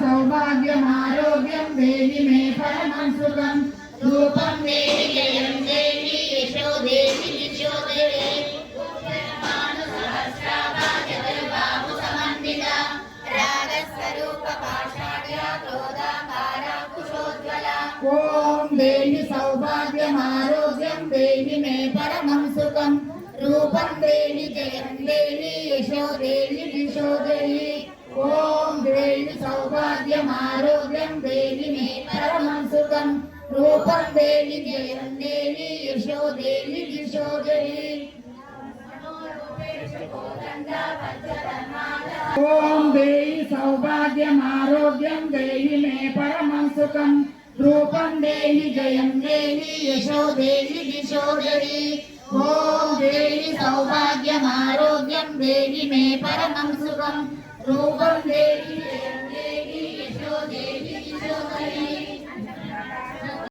सौभाग्यमारोग्यं देहि मे परमं सुखं रूपं देहि जयं देहि यशो देहि दिशो देहि सहस्राभाजगर्भाभुसमन्विता रागस्वरूप पाषाढ्या क्रोधाकारा कुशोज्ज्वला ॐ देहि सौभाग्यमारोग्यं देहि मे परमं सुखं रूपं देहि जयं देहि यशो देहि दिशो देहि ॐ देहि सौभाग्यमारोग्यं देहि मे परमं सुखं रूपं देहि जयं देहि यशो देहि दिशो देहि ॐ देहि सौभाग्यमारोग्यं देहि मे परमं सुखं रूपं देहि जयं देहि यशो देहि दिशो देहि ॐ देहि सौभाग्यमारोग्यं देहि मे परमं सुखं रूपं देहि जयं देहि यशो देहि दिशो देहि